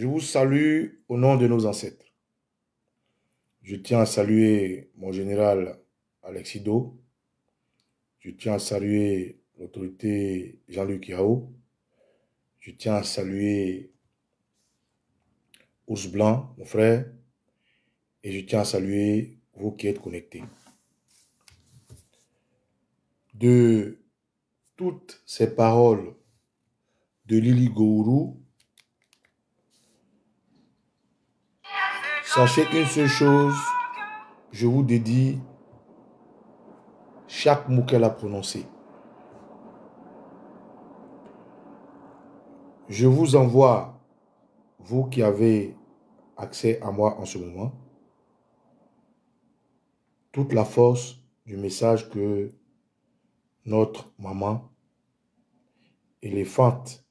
Je vous salue au nom de nos ancêtres. Je tiens à saluer mon général Alexido. Je tiens à saluer l'autorité Jean-Luc Yao. Je tiens à saluer Ours Blanc, mon frère. Et je tiens à saluer vous qui êtes connectés. De toutes ces paroles de Lily Gourou, sachez une seule chose, je vous dédie chaque mot qu'elle a prononcé. Je vous envoie, vous qui avez accès à moi en ce moment, toute la force du message que notre maman, éléphante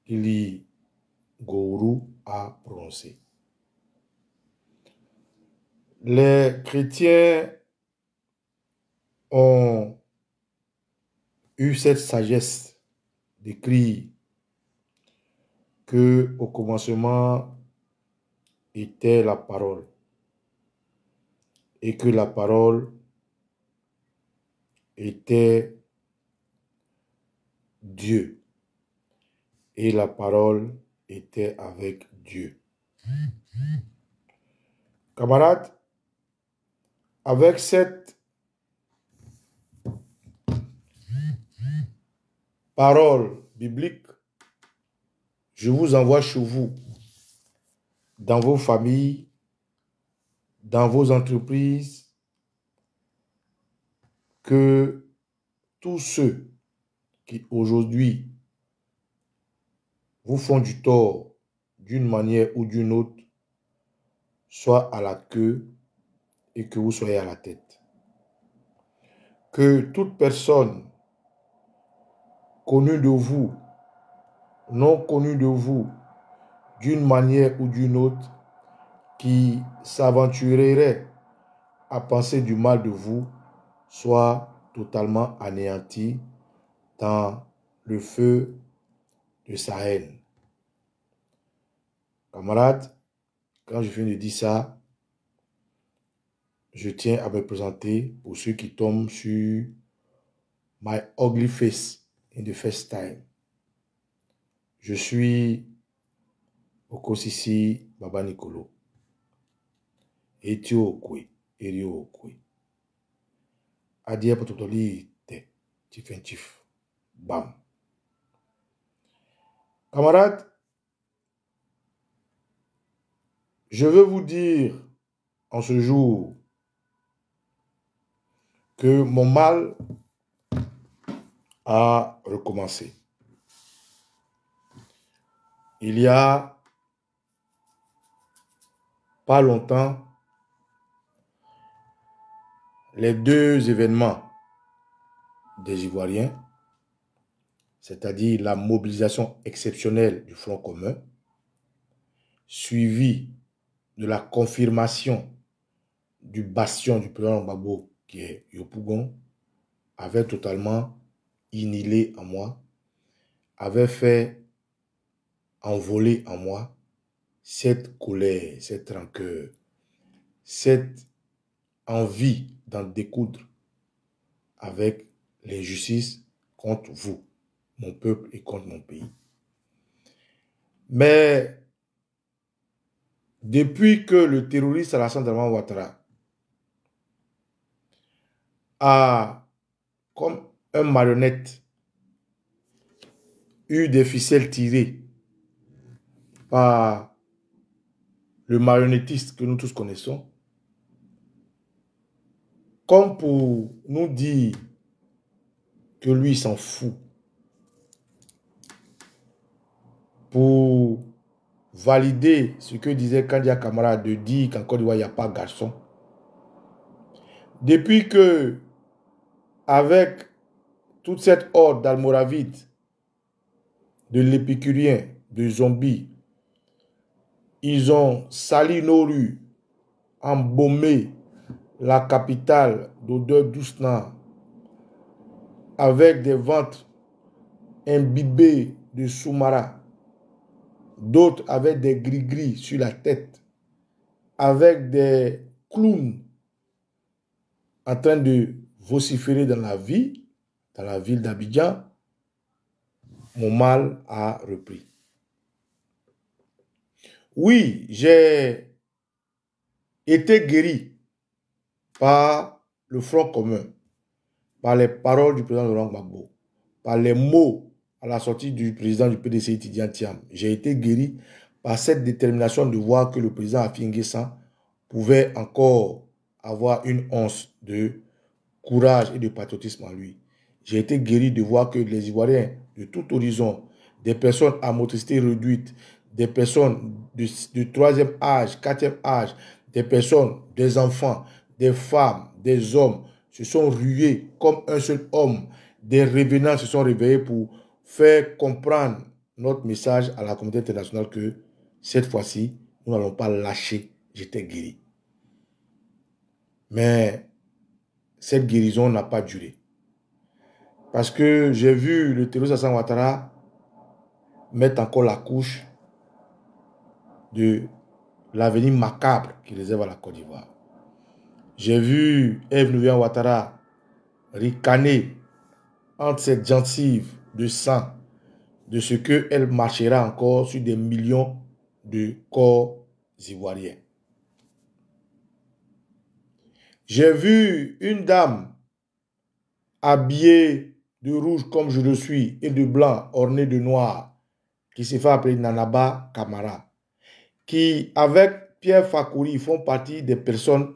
Lily Gourou, a prononcé. Les chrétiens ont eu cette sagesse d'écrire que au commencement était la parole et que la parole était Dieu et la parole était avec Dieu. Camarades, avec cette parole biblique, je vous envoie chez vous, dans vos familles, dans vos entreprises, que tous ceux qui aujourd'hui vous font du tort d'une manière ou d'une autre soient à la queue et que vous soyez à la tête. Que toute personne connue de vous, non connue de vous, d'une manière ou d'une autre, qui s'aventurerait à penser du mal de vous, soit totalement anéanti dans le feu de sa haine. Camarades, quand je viens de dire ça, je tiens à me présenter pour ceux qui tombent sur my ugly face in the first time. Je suis Okosisi Baba Nicolo. Etio Okwe, Erio Okwe. Adia Pototoli Te, Tifentif, Bam. Camarades, je veux vous dire en ce jour que mon mal a recommencé. Il y a pas longtemps, les deux événements des Ivoiriens, c'est-à-dire la mobilisation exceptionnelle du Front commun, suivie de la confirmation du bastion du président Gbagbo, qui est Yopougon, avait totalement inhilé en moi, avait fait envoler en moi cette colère, cette rancœur, cette envie d'en découdre avec l'injustice contre vous, mon peuple et contre mon pays. Mais depuis que le terroriste Alassane Dramane Ouattara a, comme un marionnette, eu des ficelles tirées par le marionnettiste que nous tous connaissons, comme pour nous dire que lui s'en fout, pour valider ce que disait Kandia Camara de dire qu'en Côte d'Ivoire, il n'y a pas de garçon. Depuis que, avec toute cette horde d'Almoravides, de l'épicurien, de zombies, ils ont sali nos rues, embaumé la capitale d'odeur douce-nard, avec des ventres imbibés de soumara, d'autres avec des gris-gris sur la tête, avec des clowns en train de vociférer dans la ville d'Abidjan, mon mal a repris. Oui, j'ai été guéri par le Front commun, par les paroles du président Laurent Gbagbo, par les mots à la sortie du président du PDC Tidiane Thiam. J'ai été guéri par cette détermination de voir que le président Affi N'Guessan pouvait encore avoir une once de courage et de patriotisme en lui. J'ai été guéri de voir que les Ivoiriens de tout horizon, des personnes à motricité réduite, des personnes de troisième âge, quatrième âge, des personnes, des enfants, des femmes, des hommes, se sont rués comme un seul homme. Des revenants se sont réveillés pour faire comprendre notre message à la communauté internationale que cette fois-ci, nous n'allons pas lâcher. J'étais guéri. Mais cette guérison n'a pas duré. Parce que j'ai vu le terroriste Alassane Ouattara mettre encore la couche de l'avenir macabre qu'il réserve à la Côte d'Ivoire. J'ai vu Ève Nouvian Ouattara ricaner entre ses gencives de sang de ce qu'elle marchera encore sur des millions de corps ivoiriens. J'ai vu une dame habillée de rouge comme je le suis et de blanc orné de noir qui se fait appeler Nanaba Kamara, qui avec Pierre Fakouri font partie des personnes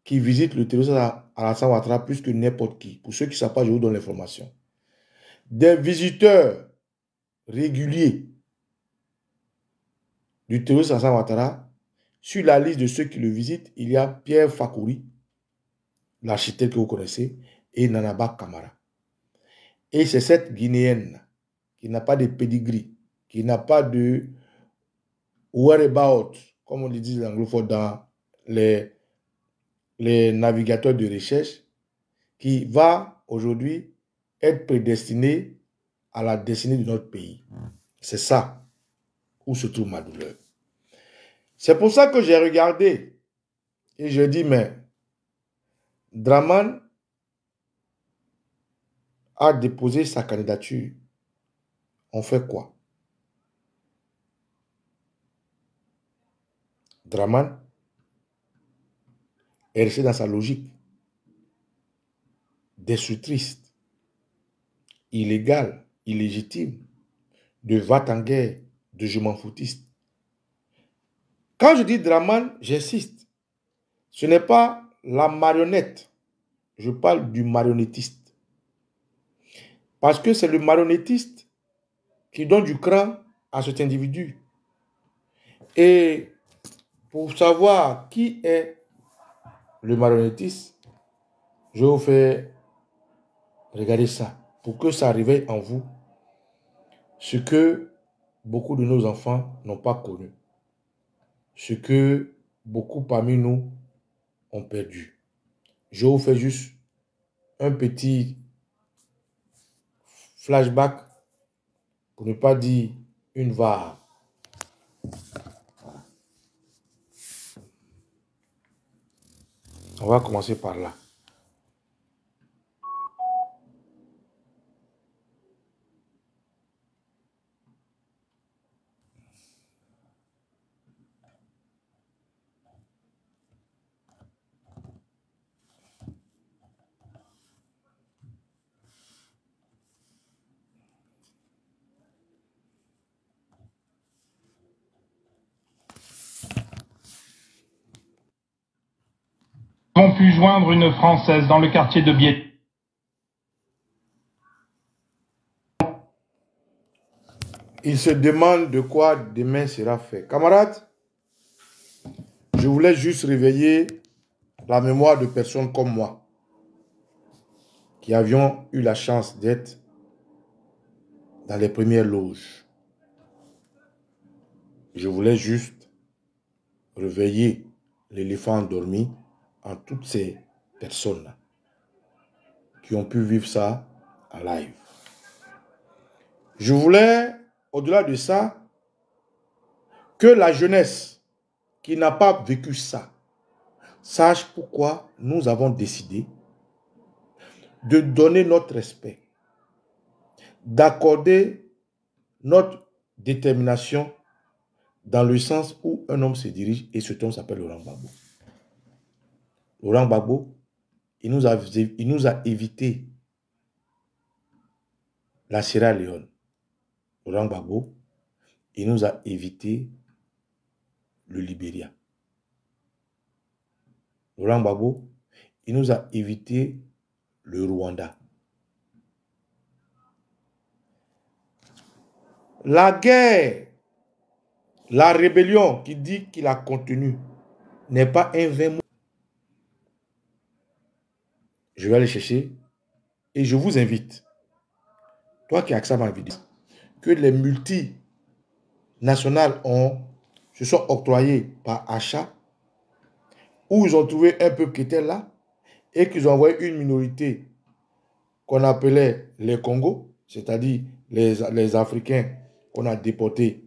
qui visitent le terroriste Alassane Ouattara plus que n'importe qui. Pour ceux qui ne savent pas, je vous donne l'information. Des visiteurs réguliers du terroriste Alassane Ouattara, sur la liste de ceux qui le visitent, il y a Pierre Fakouri, l'architecte que vous connaissez, et Nanaba Kamara. Et c'est cette Guinéenne qui n'a pas de pedigree, qui n'a pas de whereabout, comme on le dit les anglophones dans les navigateurs de recherche, qui va aujourd'hui être prédestinée à la destinée de notre pays. C'est ça où se trouve ma douleur. C'est pour ça que j'ai regardé et je dis, mais Dramane a déposé sa candidature. On fait quoi? Dramane est resté dans sa logique destructrice, illégale, illégitime, de va-t-en-guerre, de je m'en foutiste. Quand je dis Dramane, j'insiste. Ce n'est pas la marionnette. Je parle du marionnettiste. Parce que c'est le marionnettiste qui donne du cran à cet individu. Et pour savoir qui est le marionnettiste, je vais vous faire regarder ça. Pour que ça réveille en vous ce que beaucoup de nos enfants n'ont pas connu. Ce que beaucoup parmi nous ont perdu. Je vous fais juste un petit flashback, pour ne pas dire une var. On va commencer par là. Ont pu joindre une Française dans le quartier de Biet. Il se demande de quoi demain sera fait. Camarades, je voulais juste réveiller la mémoire de personnes comme moi qui avions eu la chance d'être dans les premières loges. Je voulais juste réveiller l'éléphant endormi en toutes ces personnes qui ont pu vivre ça en live. Je voulais, au-delà de ça, Que la jeunesse qui n'a pas vécu ça sache pourquoi nous avons décidé de donner notre respect, d'accorder notre détermination dans le sens où un homme se dirige et cet homme s'appelle Laurent Gbagbo. Laurent Gbagbo, il nous a évité la Sierra Leone. Laurent Gbagbo, il nous a évité le Libéria. Laurent Gbagbo, il nous a évité le Rwanda. La guerre, la rébellion qui dit qu'il a contenu n'est pas un vain mot. Je vais aller chercher et je vous invite, toi qui as accès à ma vidéo, que les multinationales se sont octroyées par achat, où ils ont trouvé un peuple qui était là et qu'ils ont envoyé une minorité qu'on appelait les Congos, c'est-à-dire les Africains qu'on a déportés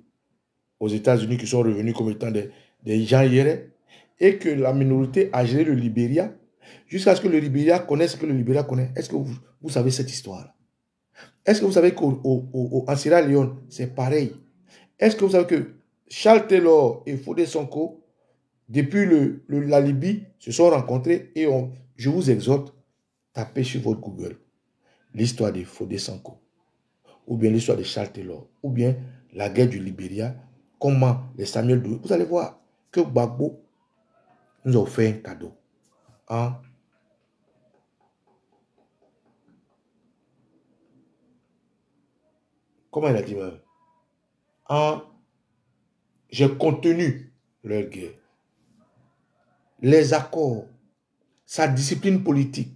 aux États-Unis qui sont revenus comme étant des gens hier, et que la minorité a géré le Libéria jusqu'à ce que le Libéria connaisse ce que le Libéria connaît. Est-ce que vous savez cette histoire-là? Est-ce que vous savez qu'en Sierra Leone, c'est pareil? Est-ce que vous savez que Charles Taylor et Fodé Sonko, depuis la Libye, se sont rencontrés et je vous exhorte, tapez sur votre Google l'histoire de Fodé Sonko, ou bien l'histoire de Charles Taylor, ou bien la guerre du Libéria, comment les Samuel Doe. Vous allez voir que Gbagbo nous a offert un cadeau. Comment il a dit même? J'ai contenu leur guerre. Les accords, sa discipline politique,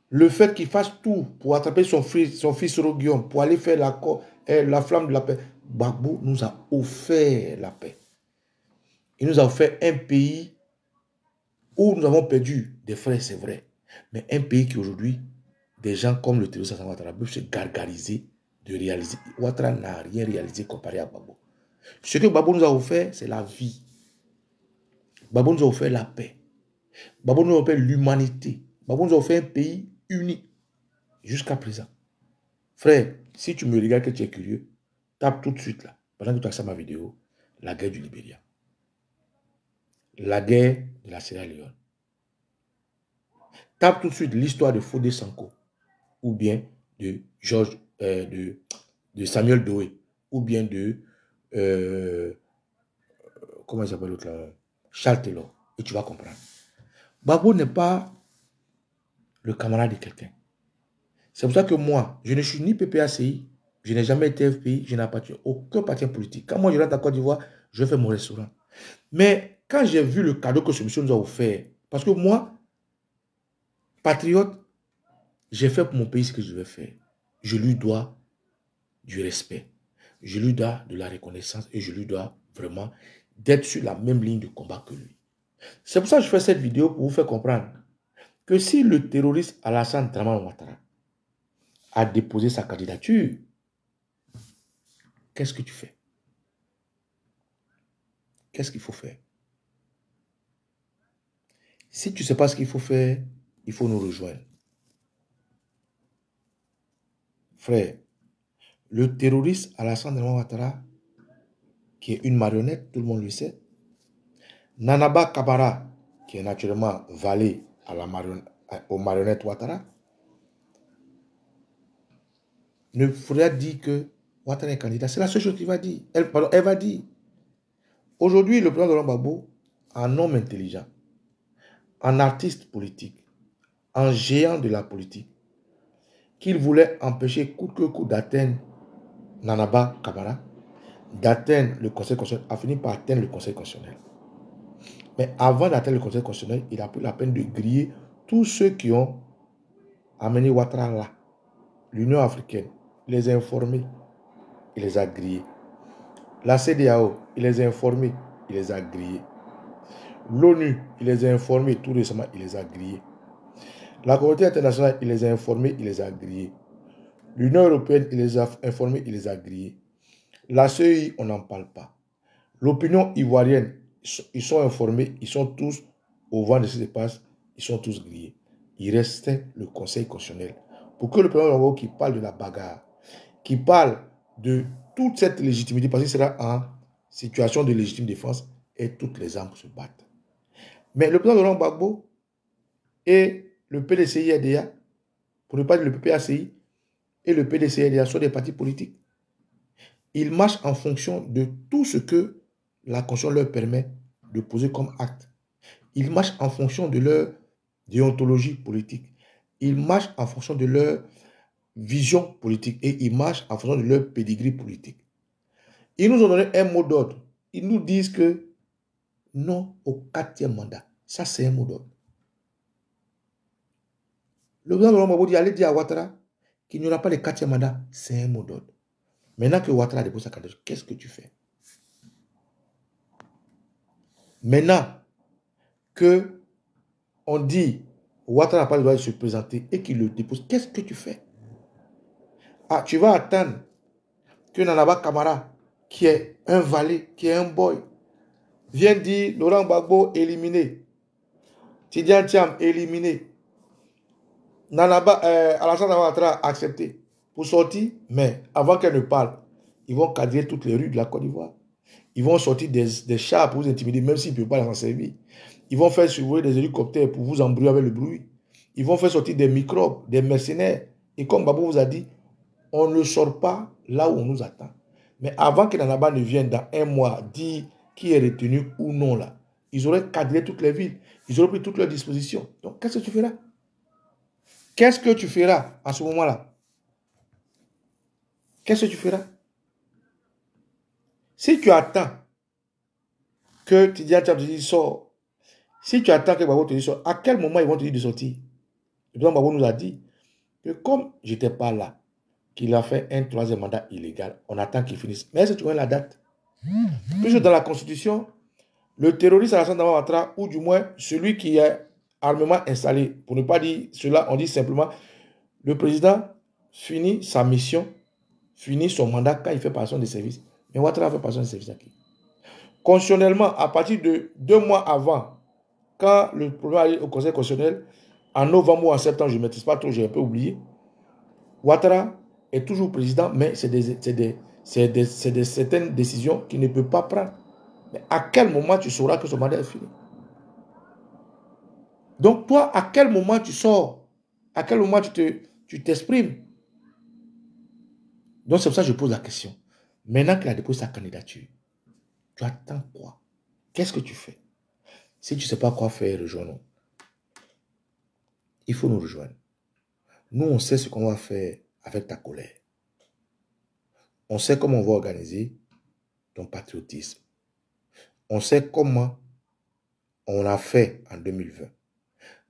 le fait qu'il fasse tout pour attraper son fils Roguion, pour aller faire l'accord, la flamme de la paix. Gbagbo nous a offert la paix. Il nous a offert un pays où nous avons perdu des frères, c'est vrai. Mais un pays qui aujourd'hui, des gens comme le terroriste Ouattara peuvent se gargariser de réaliser. Ouattara n'a rien réalisé comparé à Gbagbo. Ce que Gbagbo nous a offert, c'est la vie. Gbagbo nous a offert la paix. Gbagbo nous a offert l'humanité. Gbagbo nous a offert un pays uni jusqu'à présent. Frère, si tu me regardes que tu es curieux, tape tout de suite là, pendant que tu as ma vidéo, la guerre du Libéria. La guerre de la Sierra Leone. Tape tout de suite l'histoire de Fodé Sonko, ou bien de Samuel Doe, ou bien de comment il s'appelle l'autre là, Charles Taylor, et tu vas comprendre. Gbagbo n'est pas le camarade de quelqu'un. C'est pour ça que moi, je ne suis ni PPACI, je n'ai jamais été FPI, je n'appartiens aucun parti politique. Quand moi je rentre à Côte d'Ivoire, je fais mon restaurant. Mais quand j'ai vu le cadeau que ce monsieur nous a offert, parce que moi, patriote, j'ai fait pour mon pays ce que je devais faire. Je lui dois du respect. Je lui dois de la reconnaissance et je lui dois vraiment d'être sur la même ligne de combat que lui. C'est pour ça que je fais cette vidéo pour vous faire comprendre que si le terroriste Alassane Dramane Ouattara a déposé sa candidature, qu'est-ce que tu fais? Qu'est-ce qu'il faut faire? Si tu ne sais pas ce qu'il faut faire, il faut nous rejoindre. Frère, le terroriste Alassane Dramane Ouattara, qui est une marionnette, tout le monde le sait, Nanaba Kabara, qui est naturellement valet aux marionnettes Ouattara, ne faudrait dire que Ouattara est candidat. C'est la seule chose qu'il va dire. Elle va dire. Aujourd'hui, le président Laurent Gbagbo, un homme intelligent, un artiste politique, un géant de la politique, qu'il voulait empêcher coûte que coûte d'atteindre Nanaba Kabara, d'atteindre le Conseil constitutionnel, a fini par atteindre le Conseil constitutionnel. Mais avant d'atteindre le Conseil constitutionnel, il a pris la peine de griller tous ceux qui ont amené Ouattara là. L'Union africaine, il les a informés, il les a grillés. La CEDEAO, il les a informés, il les a grillés. L'ONU, il les a informés, tout récemment, il les a grillés. La communauté internationale, il les a informés, il les a grillés. L'Union européenne, il les a informés, il les a grillés. La CEI, on n'en parle pas. L'opinion ivoirienne, ils sont informés, ils sont tous au vent de ce qui se passe, ils sont tous grillés. Il restait le Conseil constitutionnel. Pour que le président Gbagbo qui parle de la bagarre, qui parle de toute cette légitimité, parce qu'il sera en situation de légitime défense, et toutes les armes se battent. Mais le président Gbagbo et le PDCI-RDA, pour ne pas dire le PPACI, et le PDCI-RDA sont des partis politiques. Ils marchent en fonction de tout ce que la Constitution leur permet de poser comme acte. Ils marchent en fonction de leur déontologie politique. Ils marchent en fonction de leur vision politique et ils marchent en fonction de leur pédigree politique. Ils nous ont donné un mot d'ordre. Ils nous disent que non au 4e mandat. Ça, c'est un mot d'ordre. Le président Laurent Gbagbo dit, allez dire à Ouattara qu'il n'y aura pas le 4e mandat. C'est un mot d'ordre. Maintenant que Ouattara dépose sa candidature, qu'est-ce que tu fais? Maintenant que on dit Ouattara n'a pas le droit de se présenter et qu'il le dépose, qu'est-ce que tu fais? Ah, tu vas attendre que Nanaba Kamara, qui est un valet, qui est un boy, vienne dire Laurent Gbagbo éliminé, Tidiane Thiam éliminé, Alassane Ouattara accepté pour sortir, mais avant qu'elle ne parle, ils vont cadrer toutes les rues de la Côte d'Ivoire. Ils vont sortir des chars pour vous intimider, même s'ils ne peuvent pas s'en servir. Ils vont faire survoler des hélicoptères pour vous embrouiller avec le bruit. Ils vont faire sortir des microbes, des mercenaires. Et comme Babou vous a dit, on ne sort pas là où on nous attend. Mais avant que Nanaba ne vienne dans un mois dire qui est retenu ou non là, ils auraient cadré toutes les villes. Ils auraient pris toutes leurs dispositions. Donc, qu'est-ce que tu feras? Qu'est-ce que tu feras à ce moment-là? Qu'est-ce que tu feras? Si tu attends que Tidiane Thiam te dise sort, si tu attends que Gbagbo te dise sort, à quel moment ils vont te dire de sortir? Le président Gbagbo nous a dit que comme je n'étais pas là, qu'il a fait un 3e mandat illégal, on attend qu'il finisse. Mais est-ce que tu vois la date? Puisque dans la Constitution, le terroriste Alassane Ouattara, ou du moins celui qui est armement installé, pour ne pas dire cela, on dit simplement, le président finit sa mission, finit son mandat quand il fait passation des services. Mais Ouattara fait passation des services à qui? Constitutionnellement, à partir de 2 mois avant, quand le problème arrive au Conseil constitutionnel, en novembre ou en septembre, je ne maîtrise pas trop, j'ai un peu oublié, Ouattara est toujours président, mais c'est certaines décisions qu'il ne peut pas prendre. Mais à quel moment tu sauras que ce mandat est fini? Donc toi, à quel moment tu sors? À quel moment tu t'exprimes? Donc c'est pour ça que je pose la question. Maintenant qu'il a déposé sa candidature, tu attends quoi? Qu'est-ce que tu fais? Si tu ne sais pas quoi faire, rejoins-nous. Il faut nous rejoindre. Nous, on sait ce qu'on va faire avec ta colère. On sait comment on va organiser ton patriotisme. On sait comment on a fait en 2020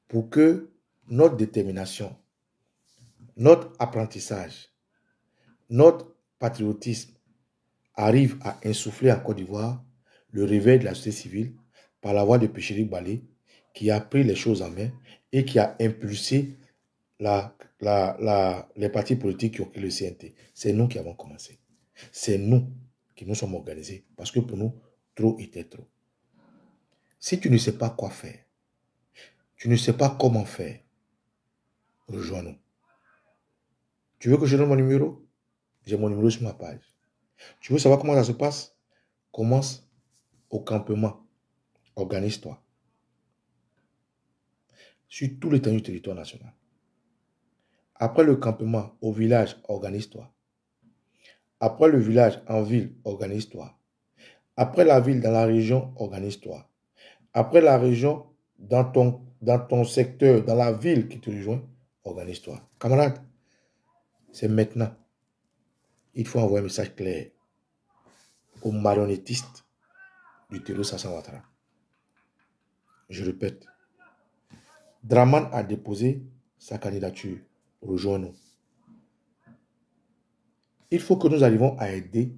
pour que notre détermination, notre apprentissage, notre patriotisme arrive à insuffler en Côte d'Ivoire le réveil de la société civile par la voix de Péchéry Balé, qui a pris les choses en main et qui a impulsé les partis politiques qui ont créé le CNT. C'est nous qui avons commencé. C'est nous qui nous sommes organisés. Parce que pour nous, trop était trop. Si tu ne sais pas quoi faire, tu ne sais pas comment faire, rejoins-nous. Tu veux que je donne mon numéro? J'ai mon numéro sur ma page. Tu veux savoir comment ça se passe? Commence au campement. Organise-toi. Sur tout l'étendue du territoire national. Après le campement, au village, organise-toi. Après le village, en ville, organise-toi. Après la ville, dans la région, organise-toi. Après la région, dans ton secteur, dans la ville qui te rejoint, organise-toi. Camarade, c'est maintenant. Il faut envoyer un message clair aux marionnettistes du terroriste Alassane Ouattara. Je répète, Draman a déposé sa candidature. Rejoins-nous. Il faut que nous arrivions à aider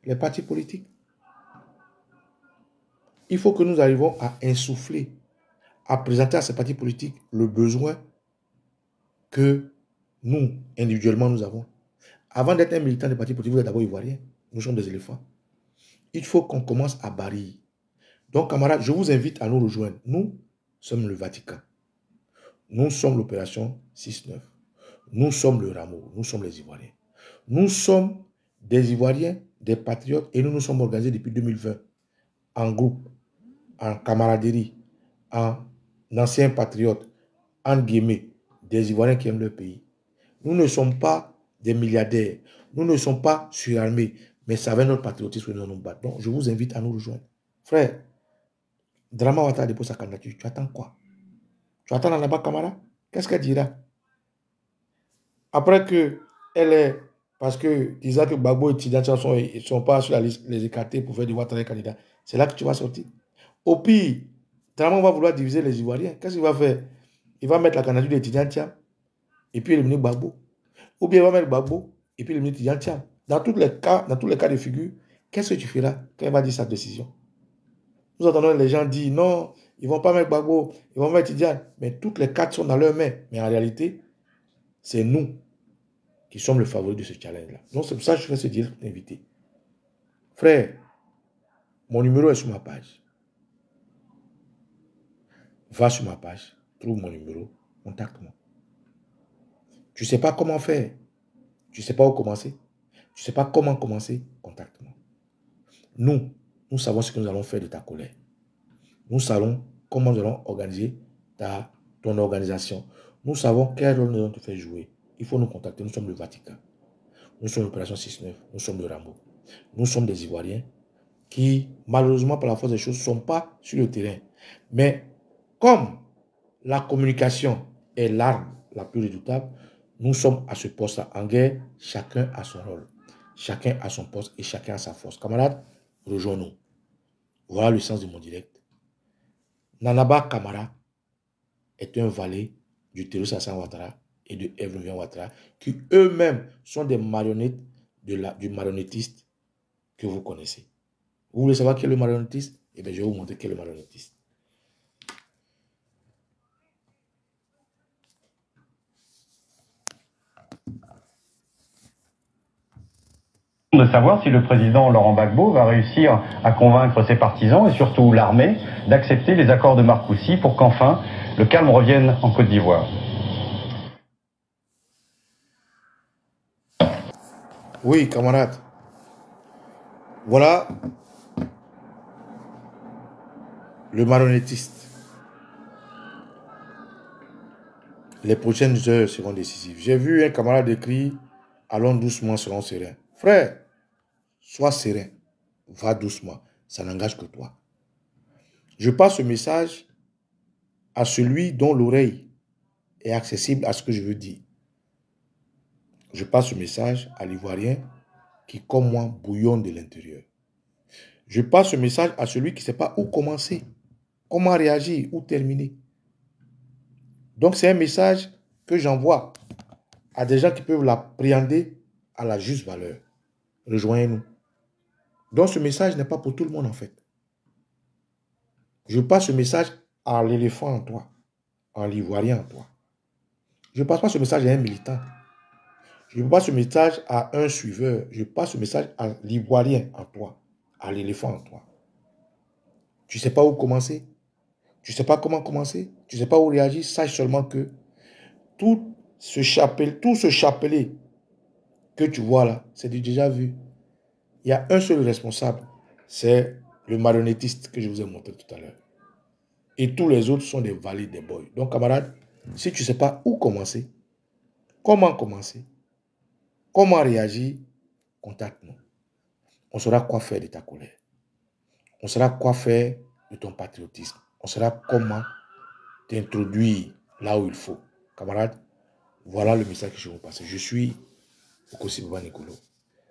les partis politiques. Il faut que nous arrivions à insuffler, à présenter à ces partis politiques le besoin que nous, individuellement, nous avons. Avant d'être un militant des partis politiques, vous êtes d'abord ivoirien. Nous sommes des éléphants. Il faut qu'on commence à barrer. Donc, camarades, je vous invite à nous rejoindre. Nous sommes le Vatican. Nous sommes l'opération 6-9. Nous sommes le Rameau. Nous sommes les Ivoiriens. Nous sommes des Ivoiriens, des patriotes, et nous nous sommes organisés depuis 2020 en groupe, en camaraderie, en anciens patriotes, en guillemets, des Ivoiriens qui aiment leur pays. Nous ne sommes pas des milliardaires. Nous ne sommes pas surarmés, mais ça va notre patriotisme que nous nous battons. Donc, je vous invite à nous rejoindre. Frère, Dramane Ouattara dépose sa candidature. Tu attends quoi? Tu attends Nana Kamara? Qu'est-ce qu'elle dira? Après que elle est, parce que disant que Gbagbo et Tidjane ne sont pas sur la liste, les écartés pour faire du Ouattara candidat, c'est là que tu vas sortir. Au pire, Dramane va vouloir diviser les Ivoiriens. Qu'est-ce qu'il va faire? Il va mettre la candidature de Tidjane Thiam et puis éliminer Gbagbo. Ou bien il va mettre Gbagbo et puis éliminer Tidjane Thiam. Dans tous les cas de figure, qu'est-ce que tu feras quand il va dire sa décision? Nous entendons les gens dire non, ils ne vont pas mettre Gbagbo, ils vont mettre Tidjane. Mais toutes les cartes sont dans leurs mains. Mais en réalité, c'est nous qui sommes le favori de ce challenge-là. Donc c'est pour ça que je fais ce direct invité. Frère, mon numéro est sur ma page. Va sur ma page, trouve mon numéro, contacte-moi. Tu ne sais pas comment faire, tu ne sais pas où commencer, tu ne sais pas comment commencer, contacte-moi. Nous savons ce que nous allons faire de ta colère. Nous savons comment nous allons organiser ton organisation. Nous savons quel rôle nous allons te faire jouer. Il faut nous contacter. Nous sommes le Vatican. Nous sommes l'opération 6-9. Nous sommes le Rameau. Nous sommes des Ivoiriens qui, malheureusement, par la force des choses, ne sont pas sur le terrain. Mais comme la communication est l'arme la plus redoutable, nous sommes à ce poste-là en guerre. Chacun a son rôle. Chacun a son poste et chacun a sa force. Camarades, rejoins-nous. Voilà le sens de mon direct. Nanaba Kamara est un valet du terroriste Alassane Ouattara et de Evren Ouattara, qui eux-mêmes sont des marionnettes du marionnettiste que vous connaissez. Vous voulez savoir qui est le marionnettiste? Eh bien, je vais vous montrer qui est le marionnettiste. De savoir si le président Laurent Gbagbo va réussir à convaincre ses partisans et surtout l'armée d'accepter les accords de Marcoussis pour qu'enfin le calme revienne en Côte d'Ivoire. Oui, camarades. Voilà le marionnettiste. Les prochaines heures seront décisives. J'ai vu un camarade écrire « Allons doucement, serons sereins ». Frère, sois serein, va doucement, ça n'engage que toi. Je passe ce message à celui dont l'oreille est accessible à ce que je veux dire. Je passe ce message à l'Ivoirien qui, comme moi, bouillonne de l'intérieur. Je passe ce message à celui qui ne sait pas où commencer, comment réagir, où terminer. Donc, c'est un message que j'envoie à des gens qui peuvent l'appréhender à la juste valeur. Rejoignez-nous. Donc, ce message n'est pas pour tout le monde, en fait. Je passe ce message à l'éléphant en toi, à l'Ivoirien en toi. Je ne passe pas ce message à un militant. Je ne passe pas ce message à un suiveur. Je passe ce message à l'Ivoirien en toi, à l'éléphant en toi. Tu ne sais pas où commencer. Tu ne sais pas comment commencer. Tu ne sais pas où réagir. Sache seulement que tout ce chapelet que tu vois là, c'est du déjà vu. Il y a un seul responsable, c'est le marionnettiste que je vous ai montré tout à l'heure. Et tous les autres sont des valets, des boys. Donc, camarades, si tu ne sais pas où commencer, comment commencer, comment réagir, contacte-nous. On saura quoi faire de ta colère. On saura quoi faire de ton patriotisme. On saura comment t'introduire là où il faut. Camarades, voilà le message que je vous passe. Je suis Okosi Baba Nicolo.